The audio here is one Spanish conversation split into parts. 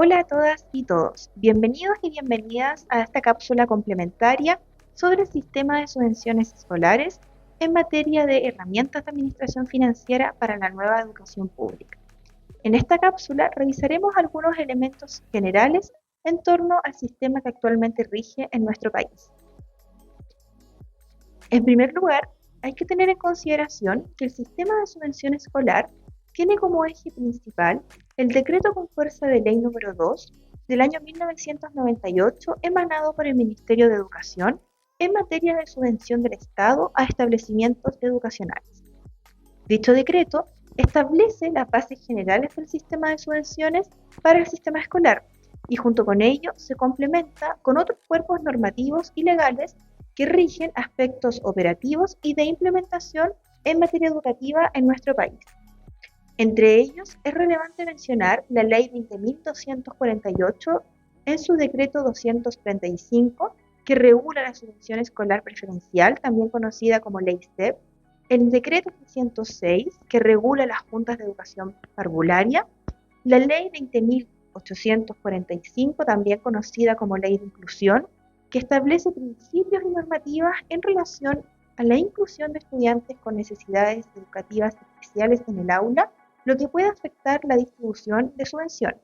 Hola a todas y todos, bienvenidos y bienvenidas a esta cápsula complementaria sobre el sistema de subvenciones escolares en materia de herramientas de administración financiera para la nueva educación pública. En esta cápsula revisaremos algunos elementos generales en torno al sistema que actualmente rige en nuestro país. En primer lugar, hay que tener en consideración que el sistema de subvención escolar tiene como eje principal el decreto con fuerza de ley número 2 del año 1998 emanado por el Ministerio de Educación en materia de subvención del Estado a establecimientos educacionales. Dicho decreto establece las bases generales del sistema de subvenciones para el sistema escolar y junto con ello se complementa con otros cuerpos normativos y legales que rigen aspectos operativos y de implementación en materia educativa en nuestro país. Entre ellos, es relevante mencionar la Ley 20.248 en su decreto 235, que regula la subvención escolar preferencial, también conocida como Ley STEP, el decreto 606, que regula las juntas de educación parvularia, la Ley 20.845, también conocida como Ley de Inclusión, que establece principios y normativas en relación a la inclusión de estudiantes con necesidades educativas especiales en el aula, lo que puede afectar la distribución de subvenciones.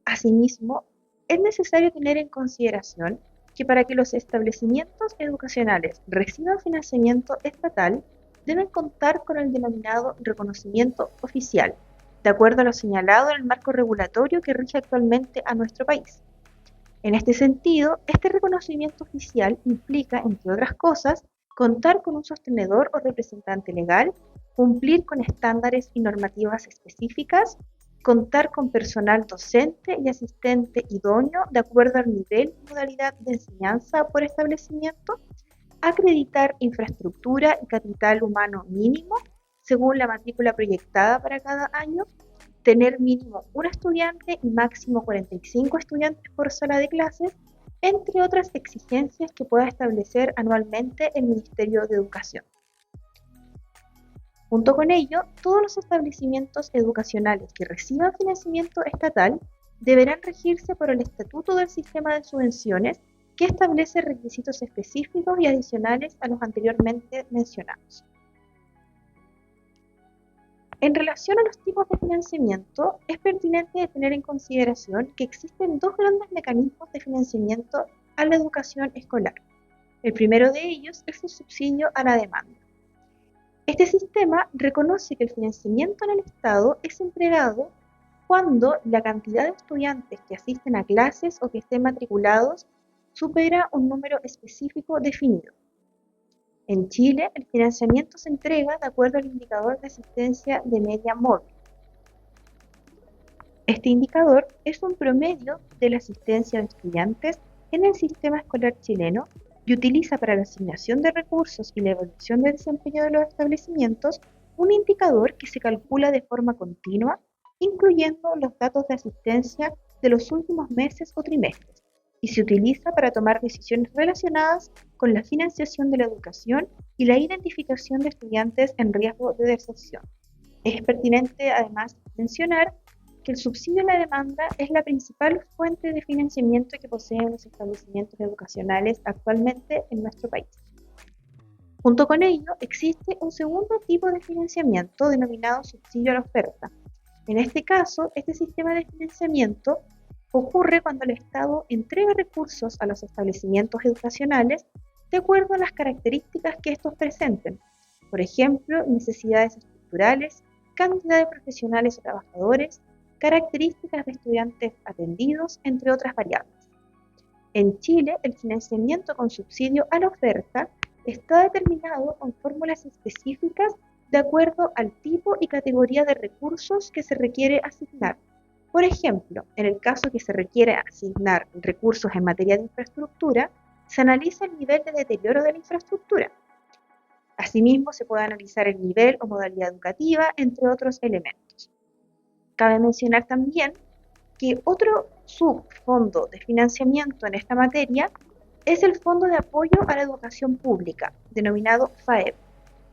Asimismo, es necesario tener en consideración que para que los establecimientos educacionales reciban financiamiento estatal, deben contar con el denominado reconocimiento oficial, de acuerdo a lo señalado en el marco regulatorio que rige actualmente a nuestro país. En este sentido, este reconocimiento oficial implica, entre otras cosas, contar con un sostenedor o representante legal, cumplir con estándares y normativas específicas, contar con personal docente y asistente idóneo de acuerdo al nivel y modalidad de enseñanza por establecimiento, acreditar infraestructura y capital humano mínimo según la matrícula proyectada para cada año, tener mínimo un estudiante y máximo 45 estudiantes por sala de clases, entre otras exigencias que pueda establecer anualmente el Ministerio de Educación. Junto con ello, todos los establecimientos educacionales que reciban financiamiento estatal deberán regirse por el Estatuto del Sistema de Subvenciones, que establece requisitos específicos y adicionales a los anteriormente mencionados. En relación a los tipos de financiamiento, es pertinente tener en consideración que existen dos grandes mecanismos de financiamiento a la educación escolar. El primero de ellos es el subsidio a la demanda. Este sistema reconoce que el financiamiento en el Estado es entregado cuando la cantidad de estudiantes que asisten a clases o que estén matriculados supera un número específico definido. En Chile, el financiamiento se entrega de acuerdo al indicador de asistencia de media móvil. Este indicador es un promedio de la asistencia de estudiantes en el sistema escolar chileno y utiliza para la asignación de recursos y la evaluación del desempeño de los establecimientos un indicador que se calcula de forma continua, incluyendo los datos de asistencia de los últimos meses o trimestres, y se utiliza para tomar decisiones relacionadas con la financiación de la educación y la identificación de estudiantes en riesgo de deserción. Es pertinente además mencionar que el subsidio a la demanda es la principal fuente de financiamiento que poseen los establecimientos educacionales actualmente en nuestro país. Junto con ello, existe un segundo tipo de financiamiento denominado subsidio a la oferta. En este caso, este sistema de financiamiento ocurre cuando el Estado entrega recursos a los establecimientos educacionales de acuerdo a las características que estos presenten, por ejemplo, necesidades estructurales, cantidad de profesionales o trabajadores, características de estudiantes atendidos, entre otras variables. En Chile, el financiamiento con subsidio a la oferta está determinado con fórmulas específicas de acuerdo al tipo y categoría de recursos que se requiere asignar. Por ejemplo, en el caso que se requiere asignar recursos en materia de infraestructura, se analiza el nivel de deterioro de la infraestructura. Asimismo, se puede analizar el nivel o modalidad educativa, entre otros elementos. Cabe mencionar también que otro subfondo de financiamiento en esta materia es el Fondo de Apoyo a la Educación Pública, denominado FAEP.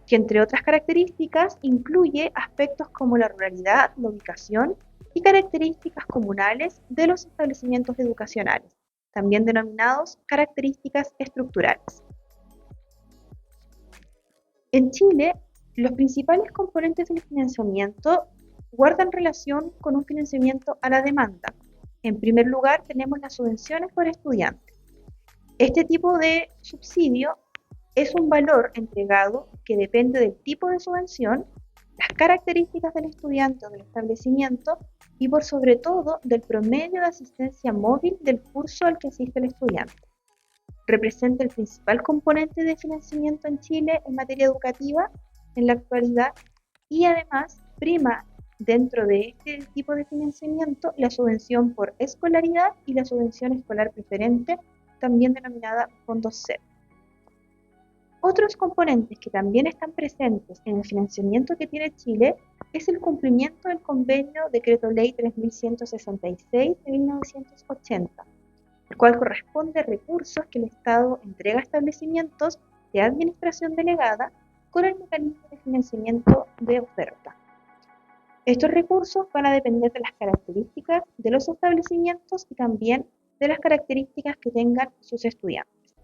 que entre otras características incluye aspectos como la ruralidad, la ubicación y características comunales de los establecimientos educacionales, también denominados características estructurales. En Chile, los principales componentes del financiamiento guardan relación con un financiamiento a la demanda. En primer lugar, tenemos las subvenciones por estudiante. Este tipo de subsidio es un valor entregado que depende del tipo de subvención, las características del estudiante o del establecimiento y por sobre todo del promedio de asistencia móvil del curso al que asiste el estudiante. Representa el principal componente de financiamiento en Chile en materia educativa en la actualidad y además prima dentro de este tipo de financiamiento la subvención por escolaridad y la subvención escolar preferente, también denominada fondos SEP. Otros componentes que también están presentes en el financiamiento que tiene Chile es el cumplimiento del convenio Decreto Ley 3166 de 1980, el cual corresponde a recursos que el Estado entrega a establecimientos de administración delegada con el mecanismo de financiamiento de oferta. Estos recursos van a depender de las características de los establecimientos y también de las características que tengan sus estudiantes.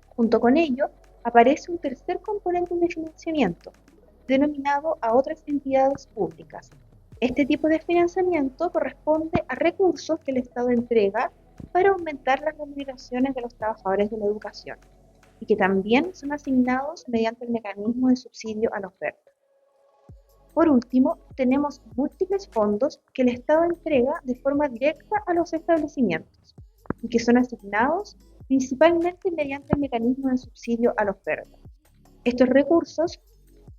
Junto con ello, aparece un tercer componente de financiamiento, denominado a otras entidades públicas. Este tipo de financiamiento corresponde a recursos que el Estado entrega para aumentar las remuneraciones de los trabajadores de la educación y que también son asignados mediante el mecanismo de subsidio a la oferta. Por último, tenemos múltiples fondos que el Estado entrega de forma directa a los establecimientos y que son asignados principalmente mediante el mecanismo de subsidio a la oferta. Estos recursos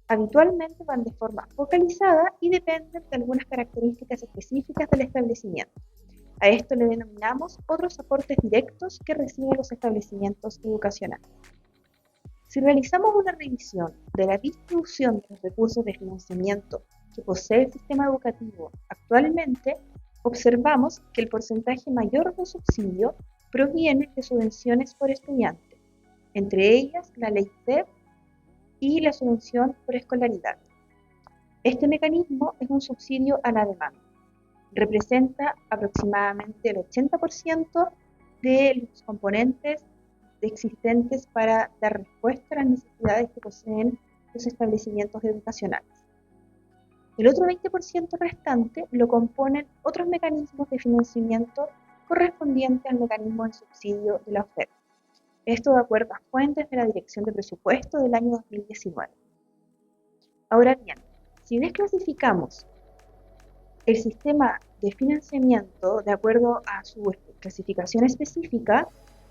habitualmente van de forma focalizada y dependen de algunas características específicas del establecimiento. A esto le denominamos otros aportes directos que reciben los establecimientos educacionales. Si realizamos una revisión de la distribución de los recursos de financiamiento que posee el sistema educativo actualmente, observamos que el porcentaje mayor de subsidio proviene de subvenciones por estudiante, entre ellas la ley CEP y la subvención por escolaridad. Este mecanismo es un subsidio a la demanda. Representa aproximadamente el 80% de los componentes existentes para dar respuesta a las necesidades que poseen los establecimientos educacionales. El otro 20% restante lo componen otros mecanismos de financiamiento correspondientes al mecanismo de subsidio de la oferta. Esto de acuerdo a fuentes de la Dirección de Presupuesto del año 2019. Ahora bien, si desclasificamos el sistema de financiamiento de acuerdo a su clasificación específica,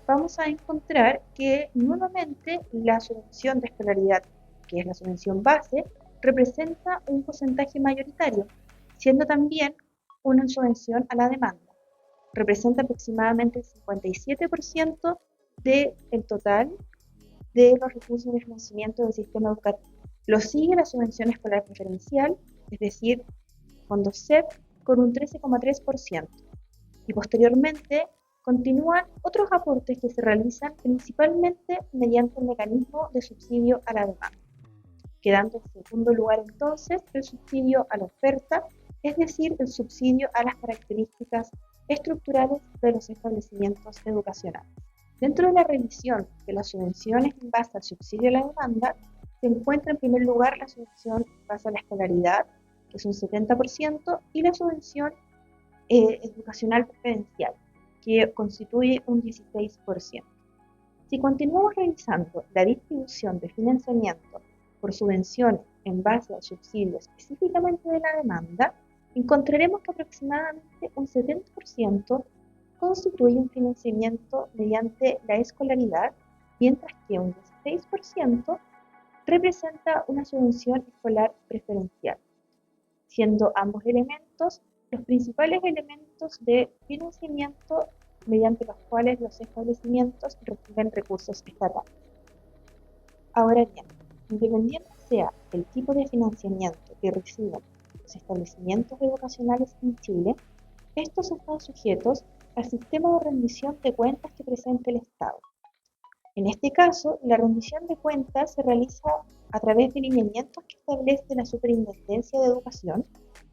vamos a encontrar que nuevamente la subvención de escolaridad, que es la subvención base, representa un porcentaje mayoritario, siendo también una subvención a la demanda. Representa aproximadamente el 57% del total de los recursos de financiamiento del sistema educativo. Lo sigue la subvención escolar preferencial, es decir, fondos SEP, con un 13,3%. Y posteriormente continúan otros aportes que se realizan principalmente mediante el mecanismo de subsidio a la demanda, quedando en segundo lugar entonces el subsidio a la oferta, es decir, el subsidio a las características estructurales de los establecimientos educacionales. Dentro de la revisión de las subvenciones en base al subsidio a la demanda, se encuentra en primer lugar la subvención en base a la escolaridad, que es un 70%, y la subvención educacional preferencial, que constituye un 16%. Si continuamos revisando la distribución de financiamiento por subvenciones en base al subsidio específicamente de la demanda, encontraremos que aproximadamente un 70% constituye un financiamiento mediante la escolaridad, mientras que un 16% representa una subvención escolar preferencial, siendo ambos elementos los principales elementos de financiamiento mediante los cuales los establecimientos reciben recursos estatales. Ahora bien, independiente sea el tipo de financiamiento que reciban los establecimientos educacionales en Chile, estos están sujetos al sistema de rendición de cuentas que presenta el Estado. En este caso, la rendición de cuentas se realiza a través de lineamientos que establece la Superintendencia de Educación,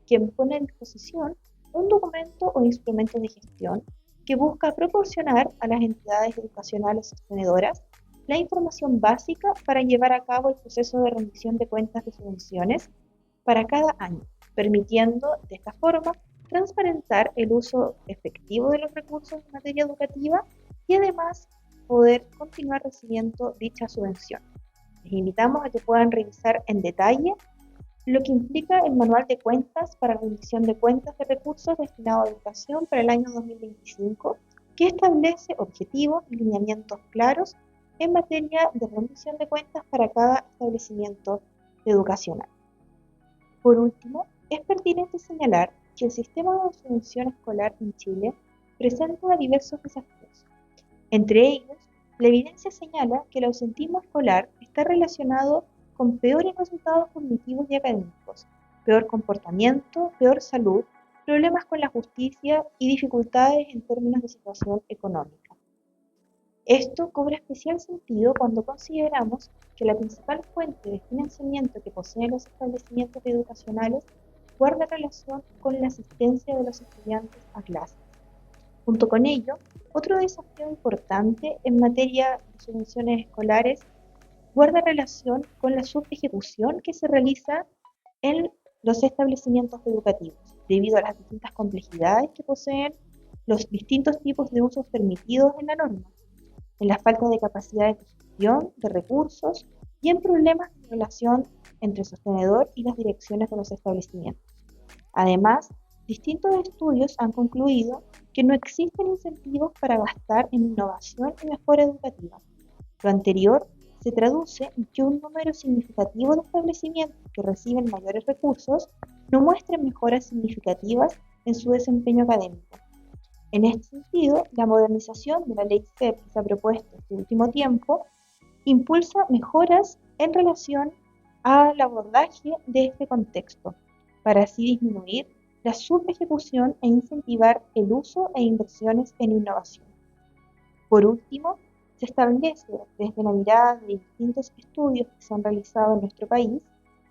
quien pone a disposición un documento o instrumento de gestión que busca proporcionar a las entidades educacionales sostenedoras la información básica para llevar a cabo el proceso de rendición de cuentas de subvenciones para cada año, permitiendo de esta forma transparentar el uso efectivo de los recursos en materia educativa y además poder continuar recibiendo dicha subvención. Les invitamos a que puedan revisar en detalle lo que implica el Manual de Cuentas para rendición de cuentas de recursos destinados a educación para el año 2025, que establece objetivos y lineamientos claros en materia de rendición de cuentas para cada establecimiento educacional. Por último, es pertinente señalar que el sistema de subvención escolar en Chile presenta diversos desafíos. Entre ellos, la evidencia señala que el ausentismo escolar está relacionado con peores resultados cognitivos y académicos, peor comportamiento, peor salud, problemas con la justicia y dificultades en términos de situación económica. Esto cobra especial sentido cuando consideramos que la principal fuente de financiamiento que poseen los establecimientos educacionales guarda relación con la asistencia de los estudiantes a clases. Junto con ello, otro desafío importante en materia de subvenciones escolares guarda relación con la subejecución que se realiza en los establecimientos educativos, debido a las distintas complejidades que poseen los distintos tipos de usos permitidos en la norma, en la falta de capacidades de gestión de recursos y en problemas de relación entre el sostenedor y las direcciones de los establecimientos. Además, distintos estudios han concluido que no existen incentivos para gastar en innovación y mejora educativa. Lo anterior se traduce en que un número significativo de establecimientos que reciben mayores recursos no muestran mejoras significativas en su desempeño académico. En este sentido, la modernización de la ley CEP que se ha propuesto este último tiempo impulsa mejoras en relación al abordaje de este contexto, para así disminuir la subejecución e incentivar el uso e inversiones en innovación. Por último, se establece desde la mirada de distintos estudios que se han realizado en nuestro país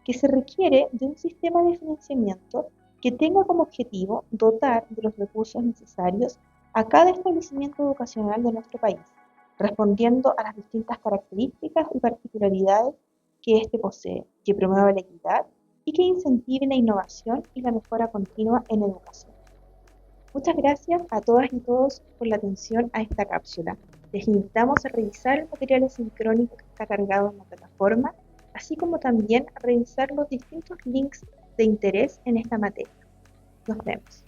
que se requiere de un sistema de financiamiento que tenga como objetivo dotar de los recursos necesarios a cada establecimiento educacional de nuestro país, respondiendo a las distintas características y particularidades que éste posee, que promueva la equidad y que incentive la innovación y la mejora continua en educación. Muchas gracias a todas y todos por la atención a esta cápsula. Les invitamos a revisar el material sincrónico que está cargado en la plataforma, así como también a revisar los distintos links de interés en esta materia. Nos vemos.